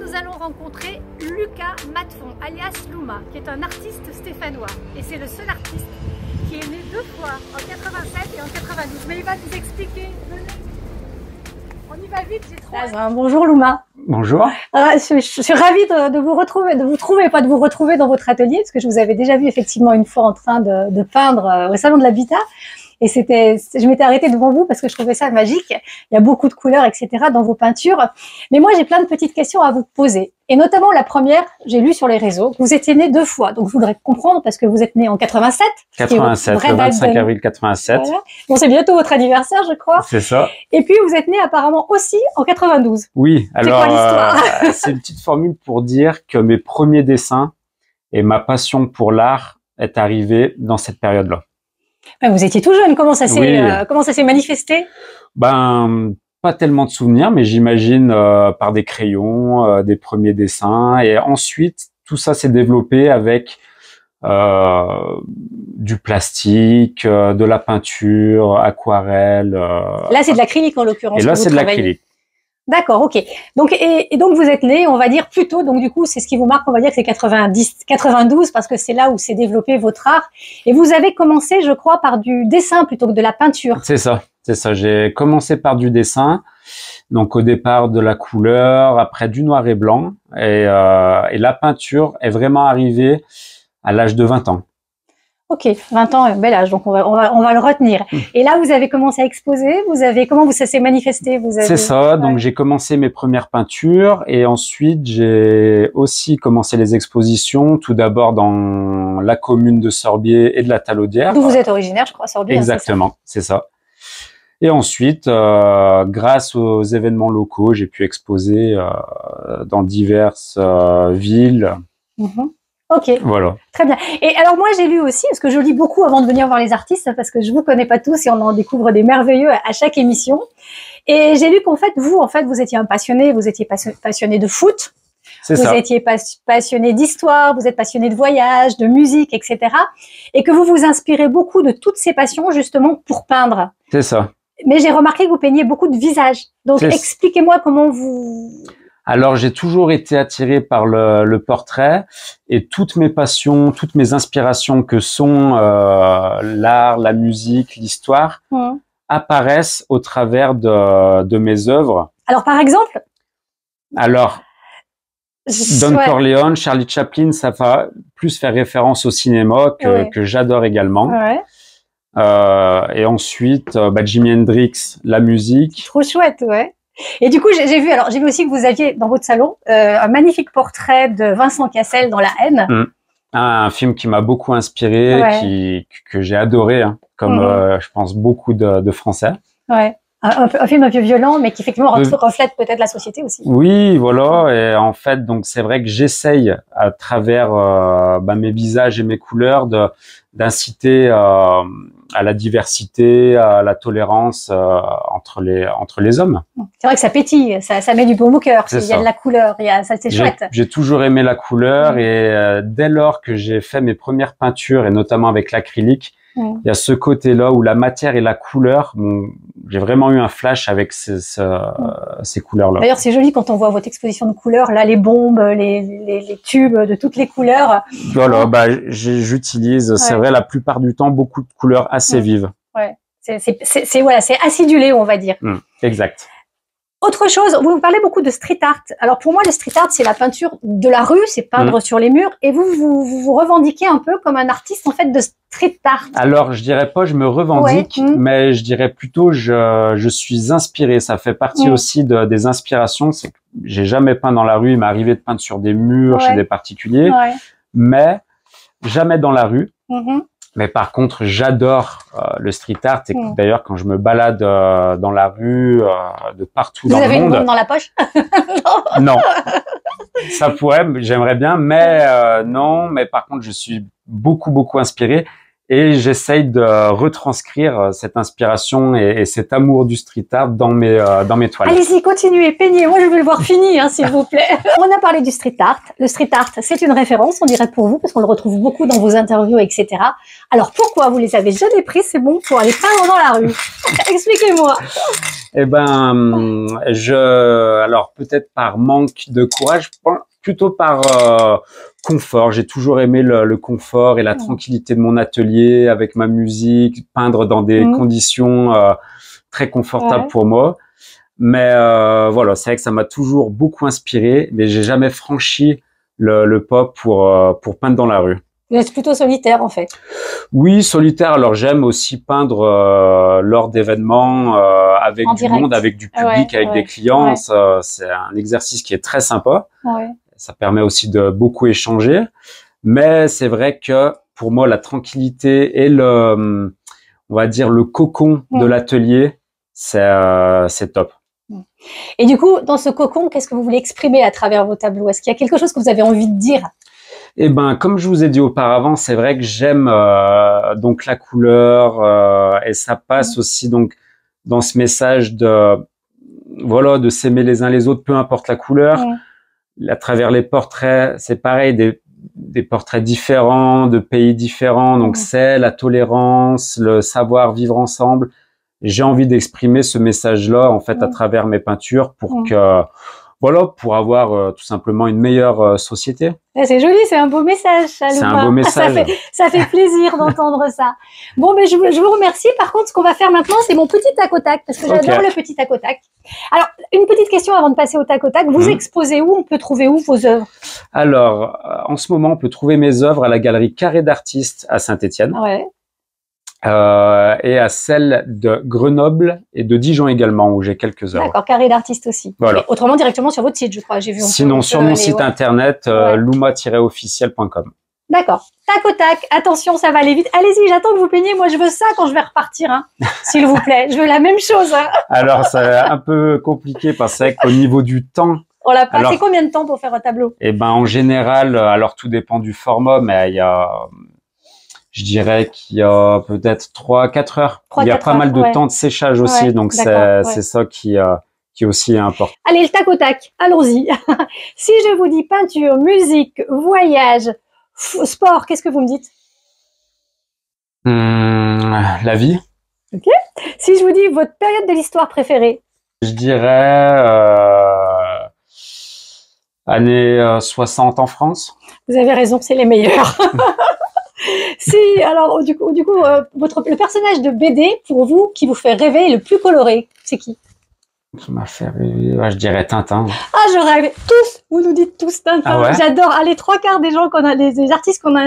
nous allons rencontrer Lucas Matefon, alias Luma, qui est un artiste stéphanois. Et c'est le seul artiste qui est né 2 fois, en 87 et en 92. Mais il va nous expliquer. Venez. On y va vite, j'ai trop. Bonjour Luma. Bonjour. Je suis ravie de vous retrouver, pas de vous retrouver dans votre atelier, parce que je vous avais déjà vu effectivement une fois en train de peindre au Salon de l'Habitat. Et je m'étais arrêtée devant vous parce que je trouvais ça magique. Il y a beaucoup de couleurs, etc. dans vos peintures. Mais moi, j'ai plein de petites questions à vous poser. Et notamment la première, j'ai lu sur les réseaux, vous étiez né 2 fois. Donc, je voudrais comprendre parce que vous êtes né en 87. 87, le 25 avril 87. Voilà. Bon, c'est bientôt votre anniversaire, je crois. C'est ça. Et puis, vous êtes né apparemment aussi en 92. Oui, alors, c'est quoi l'histoire c'est une petite formule pour dire que mes premiers dessins et ma passion pour l'art est arrivée dans cette période-là. Ouais, vous étiez tout jeune, comment ça s'est manifesté? Ben, pas tellement de souvenirs, mais j'imagine par des crayons, des premiers dessins, et ensuite tout ça s'est développé avec du plastique, de la peinture, aquarelle. Là, c'est de l'acrylique en l'occurrence. Et là, c'est de l'acrylique. D'accord, ok. Donc, et donc vous êtes né, on va dire plutôt, donc du coup, c'est ce qui vous marque, on va dire que c'est 92, parce que c'est là où s'est développé votre art. Et vous avez commencé, je crois, par du dessin plutôt que de la peinture. C'est ça, c'est ça. J'ai commencé par du dessin, donc au départ de la couleur, après du noir et blanc, et la peinture est vraiment arrivée à l'âge de 20 ans. Ok, 20 ans, bel âge, donc on va le retenir. Et là, vous avez commencé à exposer, comment ça s'est manifesté? C'est ça, donc j'ai commencé mes premières peintures et ensuite j'ai aussi commencé les expositions, tout d'abord dans la commune de Sorbier et de la Talaudière. D'où vous êtes originaire, je crois, Sorbier. Exactement, c'est ça. Et ensuite, grâce aux événements locaux, j'ai pu exposer dans diverses villes. Ok, voilà. Très bien. Et alors moi j'ai lu aussi, parce que je lis beaucoup avant de venir voir les artistes, parce que je vous connais pas tous et on en découvre des merveilleux à chaque émission. Et j'ai lu qu'en fait vous étiez un passionné, vous étiez passionné de foot, vous étiez passionné d'histoire, vous êtes passionné de voyage, de musique, etc. Et que vous vous inspirez beaucoup de toutes ces passions justement pour peindre. C'est ça. Mais j'ai remarqué que vous peignez beaucoup de visages. Donc expliquez-moi comment vous... Alors, j'ai toujours été attiré par le portrait et toutes mes passions, toutes mes inspirations que sont l'art, la musique, l'histoire apparaissent au travers de mes œuvres. Alors, par exemple? Alors, Don Corleone, Charlie Chaplin, ça va plus faire référence au cinéma que j'adore également. Et ensuite, Jimi Hendrix, la musique. Trop chouette, ouais. Et du coup, j'ai vu aussi que vous aviez dans votre salon un magnifique portrait de Vincent Cassel dans La Haine. Un film qui m'a beaucoup inspiré, que j'ai adoré, hein, comme je pense beaucoup de Français. Ouais. Un film un peu violent, mais qui effectivement reflète peut-être la société aussi. Oui, voilà. Et en fait, donc c'est vrai que j'essaye à travers mes visages et mes couleurs d'inciter à la diversité, à la tolérance entre les hommes. C'est vrai que ça pétille, ça met du baume au cœur. Il y a de la couleur, c'est chouette. J'ai toujours aimé la couleur et dès lors que j'ai fait mes premières peintures et notamment avec l'acrylique, il y a ce côté-là où la matière et la couleur, j'ai vraiment eu un flash avec ces couleurs-là. D'ailleurs, c'est joli quand on voit votre exposition de couleurs, là, les bombes, les tubes de toutes les couleurs. Voilà, j'utilise, c'est vrai, la plupart du temps, beaucoup de couleurs assez vives. Ouais, c'est acidulé, on va dire. Exact. Autre chose, vous parlez beaucoup de street art. Alors pour moi, le street art, c'est la peinture de la rue, c'est peindre sur les murs. Et vous revendiquez un peu comme un artiste en fait de street art. Alors je dirais pas je me revendique, mais je dirais plutôt je suis inspiré. Ça fait partie aussi des inspirations. C'est que j'ai jamais peint dans la rue. Il m'est arrivé de peindre sur des murs chez des particuliers, mais jamais dans la rue. Mais par contre, j'adore le street art. Et d'ailleurs, quand je me balade dans la rue, de partout dans le monde... Vous avez une bombe dans la poche? Non. Ça pourrait, j'aimerais bien, mais non. Mais par contre, je suis beaucoup inspiré. Et j'essaye de retranscrire cette inspiration et cet amour du street art dans mes toilettes. Allez-y, continuez, peignez. Moi, je veux le voir fini, hein, s'il vous plaît. On a parlé du street art. Le street art, c'est une référence, on dirait pour vous, parce qu'on le retrouve beaucoup dans vos interviews, etc. Alors, pourquoi vous les avez jamais pris, c'est bon, pour aller peindre dans la rue? Expliquez-moi. Eh ben, alors peut-être par manque de courage, plutôt par confort. J'ai toujours aimé le confort et la tranquillité de mon atelier avec ma musique, peindre dans des conditions très confortables pour moi. Mais voilà, c'est vrai que ça m'a toujours beaucoup inspiré, mais j'ai jamais franchi le pas pour peindre dans la rue. Vous êtes plutôt solitaire, en fait. Oui, solitaire. Alors j'aime aussi peindre lors d'événements avec du monde, avec du public, avec des clients. C'est un exercice qui est très sympa. Ça permet aussi de beaucoup échanger. Mais c'est vrai que pour moi, la tranquillité et on va dire le cocon de l'atelier, c'est top. Et du coup, dans ce cocon, qu'est-ce que vous voulez exprimer à travers vos tableaux? Est-ce qu'il y a quelque chose que vous avez envie de dire? Eh ben, comme je vous ai dit auparavant, c'est vrai que j'aime donc la couleur et ça passe aussi donc dans ce message de s'aimer les uns les autres, peu importe la couleur. À travers les portraits, c'est pareil, des portraits différents, de pays différents. Donc c'est la tolérance, le savoir vivre ensemble. J'ai envie d'exprimer ce message-là en fait à travers mes peintures pour que pour avoir tout simplement une meilleure société. C'est joli, c'est un beau message, Chaloupin. C'est un beau message. Ça fait plaisir d'entendre ça. Bon, mais je vous remercie. Par contre, ce qu'on va faire maintenant, c'est mon petit tac au tac, parce que j'adore le petit tac au tac. Alors, une petite question avant de passer au tac au tac. Vous exposez où? On peut trouver où vos œuvres? Alors, en ce moment, on peut trouver mes œuvres à la galerie Carré d'Artistes à Saint-Étienne. Et à celle de Grenoble et de Dijon également, où j'ai quelques œuvres. D'accord, Carré d'Artistes aussi. Voilà. Autrement, directement sur votre site, je crois. J'ai vu. Sinon, sur mon site internet, louma-officiel.com. D'accord. Tac au tac. Attention, ça va aller vite. Allez-y, j'attends que vous peigniez. Moi, je veux ça quand je vais repartir, hein. S'il vous plaît. Je veux la même chose, hein. Alors, c'est un peu compliqué parce qu'au niveau du temps. On l'a pas. C'est combien de temps pour faire un tableau? Eh ben, en général, alors tout dépend du format, mais je dirais qu'il y a peut-être 3-4 heures. Il y a pas mal de temps de séchage aussi, donc c'est ça qui est aussi important. Allez, le tac au tac, allons-y. Si je vous dis peinture, musique, voyage, sport, qu'est-ce que vous me dites? La vie. Ok. Si je vous dis votre période de l'histoire préférée? Je dirais années 60 en France. Vous avez raison, c'est les meilleurs. Si, alors, du coup, le personnage de BD, pour vous, qui vous fait rêver, le plus coloré, c'est qui? Qui m'a fait rêver, je dirais Tintin. Ah, je rêve. Tous, vous nous dites tous Tintin. Ah ouais? J'adore. Les 3/4 des gens des artistes qu'on a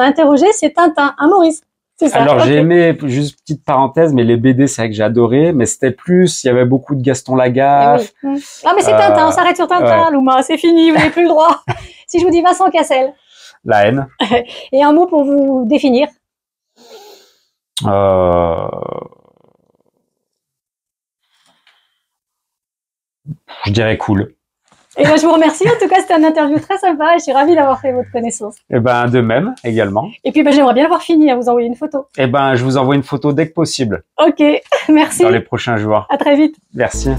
interrogés, c'est Tintin. Hein, Maurice? C'est ça. Alors, j'ai aimé, juste petite parenthèse, mais les BD, c'est vrai que j'ai adoré, mais c'était plus, il y avait beaucoup de Gaston Lagaffe. Ah, mais c'est Tintin, on s'arrête sur Tintin, Louma, c'est fini, vous n'avez plus le droit. Si je vous dis Vincent Cassel. La haine. Et un mot pour vous définir? Je dirais cool. Et ben, je vous remercie. En tout cas, c'était un interview très sympa et je suis ravie d'avoir fait votre connaissance. Et ben, de même, également. Et puis, j'aimerais bien l'avoir fini, à vous envoyer une photo. Et ben, je vous envoie une photo dès que possible. Ok, merci. Dans les prochains jours. À très vite. Merci.